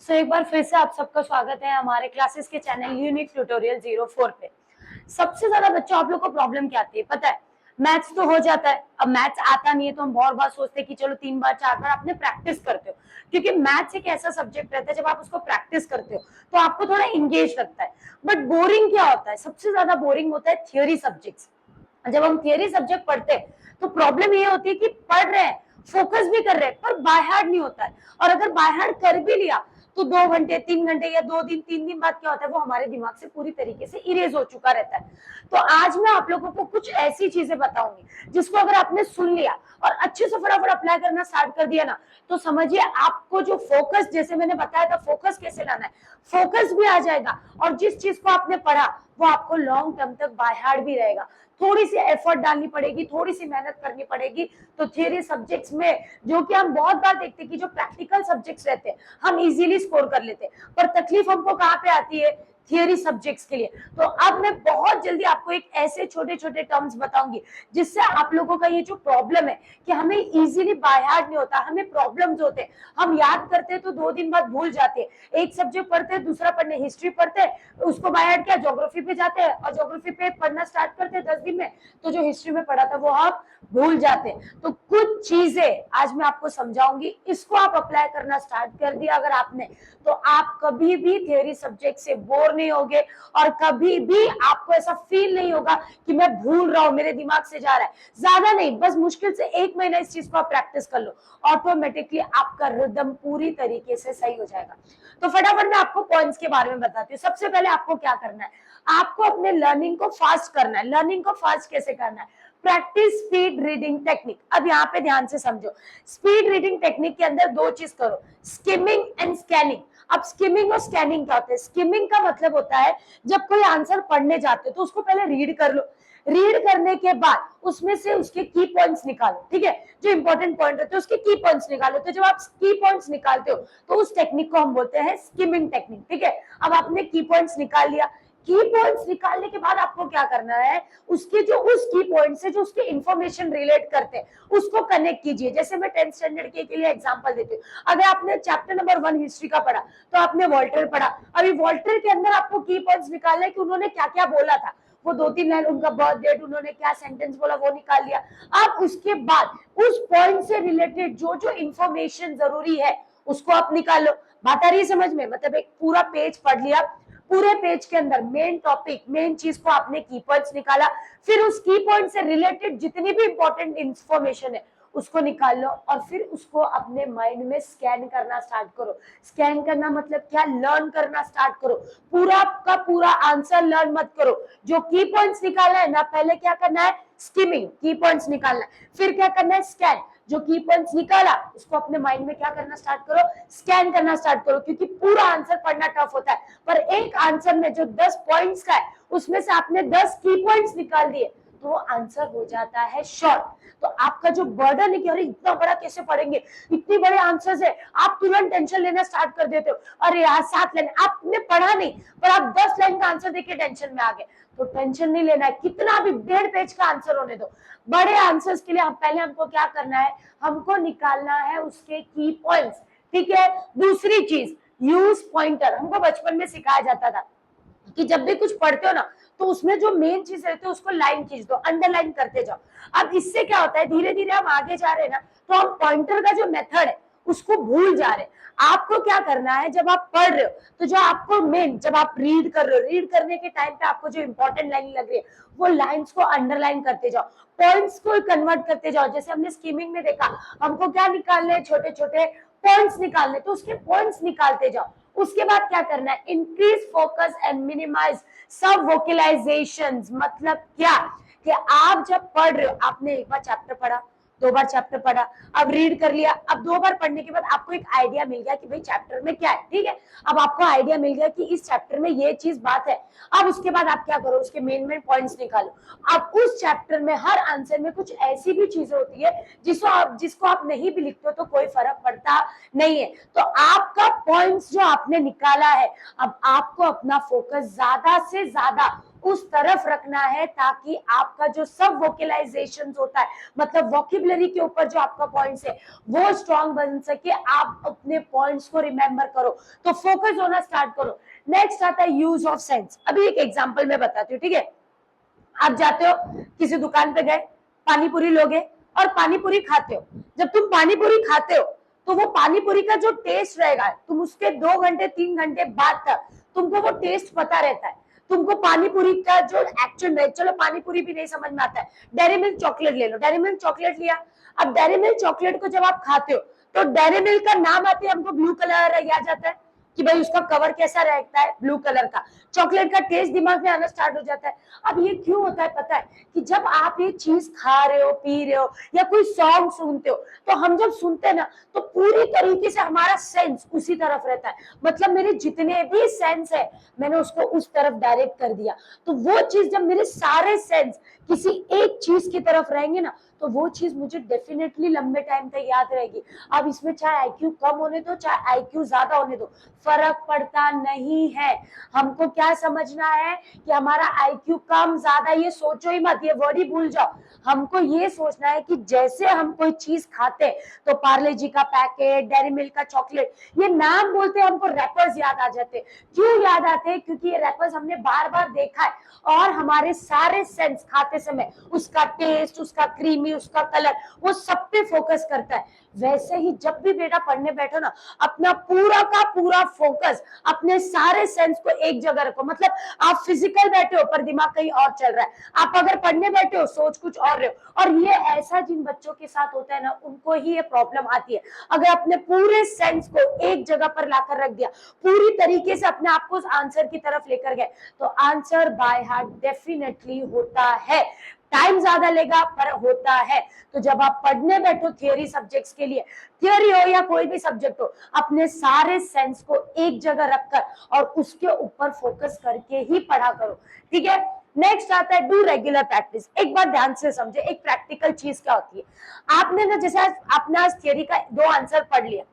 एक बार फिर से आप सबका स्वागत है हमारे क्लासेस के चैनल यूनिक ट्यूटोरियल 04 पे। सबसे ज्यादा बच्चों आप लोग को प्रॉब्लम क्या आती है पता है? मैथ्स तो हो जाता है, अब मैथ्स आता नहीं है तो हम बहुत बार सोचते हैं कि चलो 3 बार 4 बार आपने प्रैक्टिस करते हो, क्योंकि मैथ्स एक ऐसा सब्जेक्ट रहता है जब आप उसको प्रैक्टिस करते हो तो आपको थोड़ा इंगेज लगता है। बट बोरिंग क्या होता है? सबसे ज्यादा बोरिंग होता है थियोरी सब्जेक्ट्स। जब हम थियरी सब्जेक्ट पढ़ते हैं तो प्रॉब्लम ये होती है कि पढ़ रहे हैं, फोकस भी कर रहे हैं, पर बाय हार्ट नहीं होता है। और अगर बाय हार्ट कर भी लिया तो 2 घंटे 3 घंटे या 2 दिन 3 दिन बाद क्या होता है, वो हमारे दिमाग से पूरी तरीके से इरेज हो चुका रहता है। तो आज मैं आप लोगों को कुछ ऐसी चीजें बताऊंगी जिसको अगर आपने सुन लिया और अच्छे से फटाफट अप्लाई करना स्टार्ट कर दिया ना, तो समझिए आपको जो फोकस, जैसे मैंने बताया था फोकस कैसे लाना है, फोकस भी आ जाएगा और जिस चीज को आपने पढ़ा वो आपको लॉन्ग टर्म तक बाय हार्ट भी रहेगा। थोड़ी सी एफर्ट डालनी पड़ेगी, थोड़ी सी मेहनत करनी पड़ेगी। तो थियरी सब्जेक्ट्स में जो कि हम बहुत बार देखते हैं कि जो प्रैक्टिकल सब्जेक्ट्स रहते हैं हम इजीली स्कोर कर लेते हैं, पर तकलीफ हमको कहाँ पे आती है? थियरी सब्जेक्ट्स के लिए। तो अब मैं बहुत जल्दी आपको एक ऐसे छोटे छोटे टर्म्स बताऊंगी जिससे आप लोगों का ये जो प्रॉब्लम है कि हमें इजीली बाय हार्ट नहीं होता, हमें प्रॉब्लम्स होते हैं, हम याद करते हैं तो 2 दिन बाद भूल जाते हैं। एक सब्जेक्ट पढ़ते हैं, दूसरा पढ़ने हिस्ट्री पढ़ते हैं, उसको बाय हार्ट क्या ज्योग्राफी पे जाते हैं और ज्योग्राफी पे पढ़ना स्टार्ट करते हैं 10 दिन में, तो जो हिस्ट्री में पढ़ा था वो आप भूल जाते हैं। तो कुछ चीजें आज मैं आपको समझाऊंगी, इसको आप अप्लाई करना स्टार्ट कर दिया अगर आपने, तो आप कभी भी थियरी सब्जेक्ट से बोर नहीं होगे और कभी भी आपको ऐसा फील नहीं होगा कि मैं भूल रहा हूं, मेरे दिमाग से जा रहा है। ज्यादा नहीं, बस मुश्किल से 1 महीना इस चीज को आप प्रैक्टिस कर लो, ऑटोमेटिकली आपका रिदम पूरी तरीके से सही हो जाएगा। तो फटाफट मैं आपको पॉइंट्स के बारे में बताती हूँ। सबसे पहले आपको क्या करना है, आपको अपने लर्निंग को फास्ट करना है। लर्निंग को फास्ट कैसे करना है? Practice speed reading technique. अब यहाँ पे ध्यान से समझो, स्पीड रीडिंग टेक्निक के अंदर 2 चीज करो, स्किमिंग एंड स्कैनिंग। अब स्किमिंग और स्कैनिंग क्या होता है? स्किमिंग का मतलब होता है जब कोई आंसर पढ़ने जाते हो तो उसको पहले रीड कर लो, रीड करने के बाद उसमें से उसके की पॉइंट्स निकालो, ठीक है, जो इंपॉर्टेंट पॉइंट होते हैं उसके की पॉइंट्स निकालो। तो जब आप की पॉइंट्स निकालते हो तो उस टेक्निक को हम बोलते हैं स्किमिंग टेक्निक, ठीक है। अब आपने की पॉइंट्स निकाल लिया, की पॉइंट्स निकालने के बाद आपको क्या करना है, उसके जो उस की पॉइंट से जो उसके इंफॉर्मेशन रिलेट करते हैं उसको कनेक्ट कीजिए। जैसे मैं 10th स्टैंडर्ड के लिए एग्जांपल देती हूँ, अगर आपने चैप्टर नंबर 1 हिस्ट्री का पढ़ा तो आपने वॉल्टर पढ़ा, अभी वॉल्टर के अंदर आपको की पॉइंट्स निकालना है कि उन्होंने क्या क्या बोला था, वो 2-3 लाइन, उनका बर्थ डेट, उन्होंने क्या सेंटेंस बोला वो निकाल लिया। अब उसके बाद उस पॉइंट से रिलेटेड जो जो इंफॉर्मेशन जरूरी है उसको आप निकाल लो। बात आ रही है समझ में? मतलब एक पूरा पेज पढ़ लिया, पूरे पेज के अंदर मेन टॉपिक, मेन चीज को आपने की पॉइंट्स निकाला, फिर उस की पॉइंट से रिलेटेड जितनी भी इंपॉर्टेंट इंफॉर्मेशन है उसको निकाल लो और फिर उसको अपने माइंड में स्कैन करना स्टार्ट करो। स्कैन करना मतलब क्या? लर्न करना स्टार्ट करो। पूरा का पूरा आंसर लर्न मत करो, जो की पॉइंट्स निकालना है ना, पहले क्या करना है? स्किमिंग, की पॉइंट्स निकालना है, फिर क्या करना है? स्कैन। जो की पॉइंट्स निकाला उसको अपने माइंड में क्या करना स्टार्ट करो? स्कैन करना स्टार्ट करो, क्योंकि पूरा आंसर पढ़ना टफ होता है, पर एक आंसर में जो 10 पॉइंट्स का है उसमें से आपने 10 की पॉइंट्स निकाल दिए तो वो आंसर हो जाता है शॉर्ट। तो आपका जो बर्डन है कि अरे इतना बड़ा कैसे पढ़ेंगे, इतने बड़े आंसर्स है, आप तुरंत टेंशन लेना स्टार्ट कर देते हो। अरे यार 7 लाइन आपने पढ़ा नहीं, पर आप 10 लाइन का आंसर देके टेंशन में आ गए। तो टेंशन नहीं लेना है, कितना भी 1.5 पेज का आंसर होने दो। बड़े आंसर्स के लिए हम पहले हमको क्या करना है? हमको निकालना है उसके की पॉइंट्स, ठीक है। दूसरी चीज, यूज पॉइंटर। हमको बचपन में सिखाया जाता था कि जब भी कुछ पढ़ते हो ना तो उसमें जो मेन चीज रहती है उसको लाइन खींच दो, अंडरलाइन करते जाओ। अब इससे क्या होता है, धीरे धीरे हम आगे जा रहे हैं ना, तो हम पॉइंटर का जो मेथड है उसको भूल जा रहे हैं। आपको क्या करना है, जब आप पढ़ रहे हो तो जो आपको मेन, जब आप रीड कर रहे हो, रीड करने के टाइम पे आपको जो इंपॉर्टेंट लाइन लग रही है वो लाइंस को अंडरलाइन करते जाओ, पॉइंट्स को कन्वर्ट करते जाओ। जैसे हमने स्कीमिंग में देखा, हमको क्या निकालने हैं? छोटे छोटे पॉइंट्स निकालने, तो उसके पॉइंट्स निकालते जाओ। उसके बाद क्या करना है? इंक्रीज फोकस एंड मिनिमाइज सब वोकलाइजेशंस। मतलब क्या कि आप जब पढ़ रहे हो, आपने एक बार चैप्टर पढ़ा, 2 बार चैप्टर पढ़ा, अब रीड कर लिया, अब 2 बार पढ़ने के बाद आपको एक आइडिया मिल गया कि भाई चैप्टर में क्या है, ठीक है। अब आपको आइडिया मिल गया कि इस चैप्टर में ये चीज बात है। अब उसके बाद आप क्या करो? उसके मेन मेन पॉइंट्स निकालो। अब उस चैप्टर में हर आंसर में कुछ ऐसी भी चीजें होती है जिसको आप नहीं भी लिखते हो तो कोई फर्क पड़ता नहीं है। तो आपका पॉइंट्स जो आपने निकाला है, अब आपको अपना फोकस ज्यादा से ज्यादा उस तरफ रखना है ताकि आपका जो सब वोकलाइजेशन होता है, मतलब वोकेबलरी के ऊपर जो आपका पॉइंट्स है वो स्ट्रॉन्ग बन सके, आप अपने पॉइंट्स को रिमेंबर करो, तो फोकस होना स्टार्ट करो। नेक्स्ट आता है यूज ऑफ सेंस। अभी एक एग्जांपल मैं बताती हूँ, ठीक है। आप जाते हो किसी दुकान पे, गए पानी पूरी लोगे और पानी पूरी खाते हो। जब तुम पानी पूरी खाते हो तो वो पानी पूरी का जो टेस्ट रहेगा, तुम उसके 2 घंटे 3 घंटे बाद तक तुमको वो टेस्ट पता रहता है। तुमको पानी पूरी का जो एक्चुअल में, चलो पानी पूरी भी नहीं समझ में आता है, डेयरी मिल्क चॉकलेट ले लो, डेयरी मिल्क चॉकलेट लिया। अब डेयरी मिल्क चॉकलेट को जब आप खाते हो तो डेयरी मिल्क का नाम आते ही हमको ब्लू कलर याद जाता है कि भाई उसका कवर कैसा रहता है, ब्लू कलर का। चॉकलेट का टेस्ट दिमाग में आना स्टार्ट हो जाता है। अब ये क्यों होता है पता है, कि जब आप ये चीज खा रहे हो, पी रहे हो या कोई सॉन्ग सुनते हो, तो हम जब सुनते हैं ना तो पूरी तरीके से हमारा सेंस उसी तरफ रहता है। मतलब मेरे जितने भी सेंस है मैंने उसको उस तरफ डायरेक्ट कर दिया। तो वो चीज जब मेरे सारे सेंस किसी एक चीज की तरफ रहेंगे ना, तो वो चीज मुझे डेफिनेटली लंबे टाइम तक याद रहेगी। अब इसमें चाहे आईक्यू कम होने दो चाहे आईक्यू ज्यादा होने दो, फर्क पड़ता नहीं है। हमको क्या समझना है कि हमारा आईक्यू कम ज्यादा ये सोचो ही मत, ये वर्ड ही भूल जाओ। हमको ये सोचना है कि जैसे हम कोई चीज खाते तो पार्ले जी का पैकेट, डेयरी मिल्क का चॉकलेट, ये नाम बोलते हमको रैपर्स याद आ जाते। क्यों याद आते? क्योंकि ये रैपर्स हमने बार बार देखा है और हमारे सारे सेंस खाते समय उसका टेस्ट, उसका क्रीमी, उसका कलर, वो सब पे फोकस करता है। वैसे ही जब भी बेटा पढ़ने बैठो ना, अपना पूरा का पूरा फोकस अपने सारे सेंस को एक जगह रखो। मतलब आप फिजिकल बैठे हो पर दिमाग कहीं और चल रहा है, आप अगर पढ़ने बैठे हो सोच कुछ और रहे हो। और ये ऐसा जिन बच्चों के साथ होता है ना, उनको ही ये प्रॉब्लम आती है। अगर अपने पूरे सेंस को एक जगह पर लाकर रख दिया, पूरी तरीके से अपने आप को उस आंसर की तरफ लेकर गए, तो आंसर बाय हार्ट डेफिनेटली होता है। टाइम ज्यादा लेगा पर होता है। तो जब आप पढ़ने बैठो थियोरी सब्जेक्ट्स के लिए, थियोरी हो या कोई भी सब्जेक्ट हो, अपने सारे सेंस को एक जगह रखकर और उसके ऊपर फोकस करके ही पढ़ा करो, ठीक है। नेक्स्ट आता है डू रेगुलर प्रैक्टिस। एक बार ध्यान से समझे, एक प्रैक्टिकल चीज क्या होती है। आपने ना जैसे आपने आज थियोरी का 2 आंसर पढ़ लिया,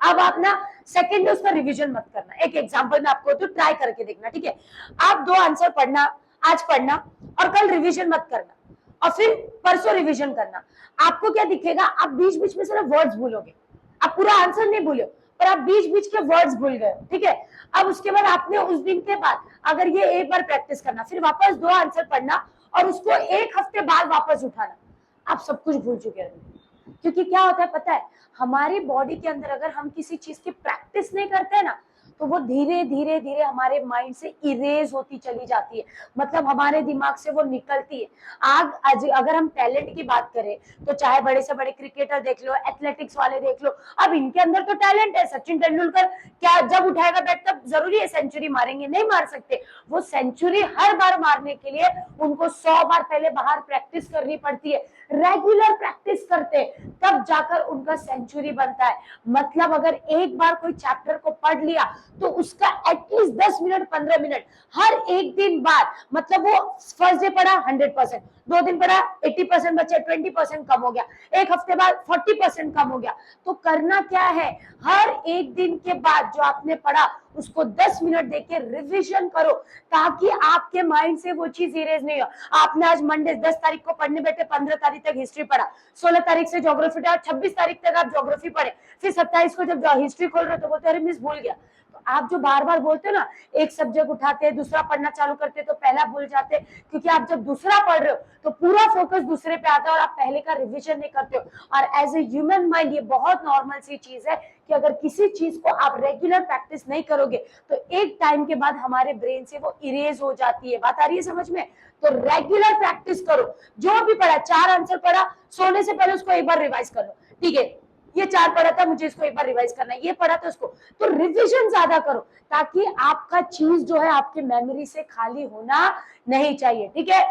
अब आप ना सेकंड उसका रिवीजन मत करना। एक एग्जांपल में आपको तो ट्राई करके देखना, ठीक है। आप 2 आंसर पढ़ना, आज पढ़ना और कल रिवीजन मत करना और फिर परसों रिवीजन करना। आपको क्या दिखेगा, आप बीच बीच में सिर्फ वर्ड्स भूलोगे, आप पूरा आंसर नहीं भूलो पर आप बीच बीच के वर्ड्स भूल गए, ठीक है। अब उसके बाद आपने उस दिन के बाद अगर ये एक बार प्रैक्टिस करना, फिर वापस 2 आंसर पढ़ना और उसको 1 हफ्ते बाद वापस उठाना, आप सब कुछ भूल चुके हैं। क्योंकि क्या होता है पता है, हमारी बॉडी के अंदर अगर हम किसी चीज की प्रैक्टिस नहीं करते ना, तो वो धीरे धीरे धीरे हमारे माइंड से इरेज होती चली जाती है। मतलब हमारे दिमाग से वो निकलती है। आज अगर हम टैलेंट की बात करें तो चाहे बड़े से बड़े क्रिकेटर देख लो, एथलेटिक्स वाले देख लो, अब इनके अंदर तो टैलेंट है। सचिन तेंदुलकर क्या जब उठाएगा बैट तब जरूरी है सेंचुरी मारेंगे? नहीं मार सकते। वो सेंचुरी हर बार मारने के लिए उनको 100 बार पहले बाहर प्रैक्टिस करनी पड़ती है, रेगुलर प्रैक्टिस करते तब जाकर उनका सेंचुरी बनता है। मतलब अगर एक बार कोई चैप्टर को पढ़ लिया तो उसका एटलीस्ट 10 मिनट 15 मिनट हर एक दिन बाद, मतलब वो फर्स्ट डे पढ़ा 100%, 2 दिन पढ़ा 80% बचे, 20% कम हो गया, एक हफ्ते बाद 40% कम हो गया। तो करना क्या है, हर एक दिन के बाद जो आपने पढ़ा उसको 10 मिनट देके रिवीजन करो ताकि आपके माइंड से वो चीज इरेज नहीं हो। आपने आज मंडे 10 तारीख को पढ़ने बैठे, 15 तारीख तक हिस्ट्री पढ़ा, 16 तारीख से ज्योग्राफी पढ़ा, 26 तारीख तक आप ज्योग्राफी पढ़े, फिर 27 को जब हिस्ट्री खोल रहे हो तो बोलते अरे मिस भूल गया। तो आप जो बार बार बोलते हो ना, एक सब्जेक्ट उठाते हैं दूसरा पढ़ना चालू करते तो पहला भूल जाते, क्योंकि आप जब दूसरा पढ़ रहे हो तो पूरा फोकस दूसरे पे आता है और आप पहले का रिवीजन नहीं करते हो। और एज ए ह्यूमन माइंड ये बहुत नॉर्मल सी चीज है कि अगर किसी चीज को आप रेगुलर प्रैक्टिस नहीं करोगे तो एक टाइम के बाद हमारे ब्रेन से वो इरेज हो जाती है। बात आ रही है समझ में? तो रेगुलर प्रैक्टिस करो। जो भी पढ़ा, 4 आंसर पढ़ा, सोने से पहले उसको एक बार रिवाइज कर लो, ठीक है। ये 4 पढ़ा था, मुझे इसको एक बार रिवाइज करना है, ये पढ़ा था उसको, तो रिवीजन ज्यादा करो ताकि आपका चीज जो है आपके मेमोरी से खाली होना नहीं चाहिए, ठीक है।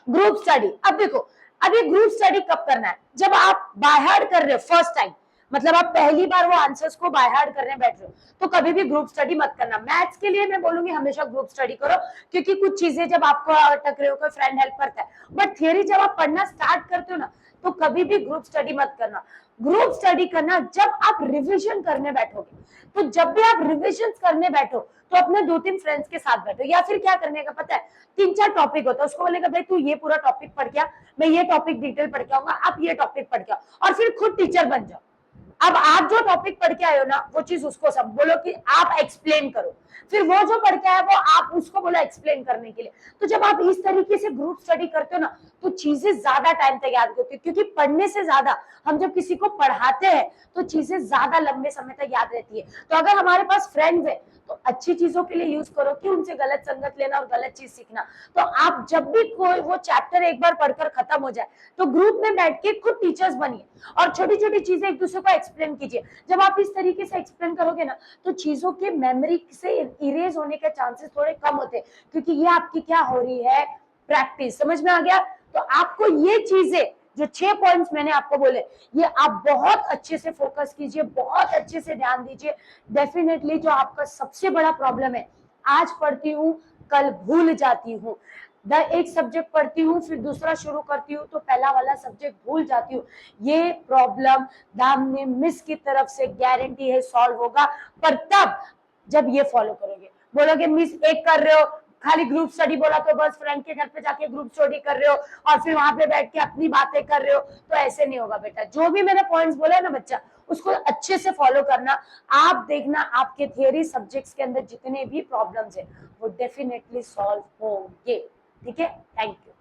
ग्रुप स्टडी, अब देखो, अब ये ग्रुप स्टडी कब करना है, जब आप बाय हार्ट कर रहे हो फर्स्ट टाइम, मतलब आप पहली बार वो आंसर्स को बाय हार्ट करने बैठ रहे हो, तो कभी भी ग्रुप स्टडी मत करना। मैथ्स के लिए मैं बोलूंगी हमेशा ग्रुप स्टडी करो, क्योंकि कुछ चीजें जब आपको अटक रहे हो कोई फ्रेंड हेल्प करता है, बट थियरी जब आप पढ़ना स्टार्ट करते हो ना, तो कभी भी ग्रुप स्टडी मत करना। ग्रुप स्टडी करना जब आप रिविजन करने बैठोगे। तो जब भी आप रिविजन करने बैठो तो अपने 2-3 फ्रेंड्स के साथ बैठो, या फिर क्या करने का पता है, 3-4 टॉपिक होता है, उसको बोलेगा भाई तू ये पूरा टॉपिक पढ़ के आ, मैं ये टॉपिक डिटेल पढ़ के आऊंगा, आप ये टॉपिक पढ़ के आओ, और फिर खुद टीचर बन जाओ। अब आप जो टॉपिक पढ़ के आए हो ना, वो चीज उसको सब बोलो कि आप एक्सप्लेन करो, फिर वो जो पढ़ के आया वो आप उसको बोलो एक्सप्लेन करने के लिए। तो जब आप इस तरीके से ग्रुप स्टडी करते हो ना, तो चीजें ज्यादा टाइम तक याद होती है, क्योंकि पढ़ने से ज्यादा हम जब किसी को पढ़ाते हैं तो चीजें ज्यादा लंबे समय तक याद रहती है। तो अगर हमारे पास फ्रेंड्स है तो अच्छी चीजों के लिए यूज करो, कि उनसे गलत संगत लेना और गलत चीज सीखना। तो आप जब भी कोई वो चैप्टर एक बार पढ़कर खत्म हो जाए तो ग्रुप में बैठ के खुद टीचर्स बनिए और छोटी छोटी चीजें एक दूसरे को एक्सप्लेन कीजिए। जब आप इस तरीके से एक्सप्लेन करोगे ना, तो चीजों के मेमोरी से इरेज होने के चांसेस थोड़े कम होते हैं, क्योंकि ये आपकी क्या हो रही है, प्रैक्टिस। समझ में आ गया? तो आपको ये चीजें जो 6 पॉइंट्स मैंने आपको बोले, ये आप बहुत अच्छे से फोकस कीजिए, बहुत अच्छे से ध्यान दीजिए। डेफिनेटली जो आपका सबसे बड़ा प्रॉब्लम है, आज पढ़ती हूँ कल भूल जाती हूँ, एक सब्जेक्ट पढ़ती हूँ फिर दूसरा शुरू करती हूँ तो पहला वाला सब्जेक्ट भूल जाती हूँ, ये प्रॉब्लम दामने मिस की तरफ से गारंटी है सॉल्व होगा, पर तब जब ये फॉलो करोगे। बोलोगे मिस एक कर रहे हो, खाली ग्रुप स्टडी बोला तो बस फ्रेंड के घर पे जाके ग्रुप स्टडी कर रहे हो और फिर वहां पे बैठ के अपनी बातें कर रहे हो, तो ऐसे नहीं होगा बेटा। जो भी मैंने पॉइंट्स बोला ना बच्चा, उसको अच्छे से फॉलो करना। आप देखना आपके थियरी सब्जेक्ट्स के अंदर जितने भी प्रॉब्लम्स है वो डेफिनेटली सॉल्व होंगे। ठीक है, थैंक यू।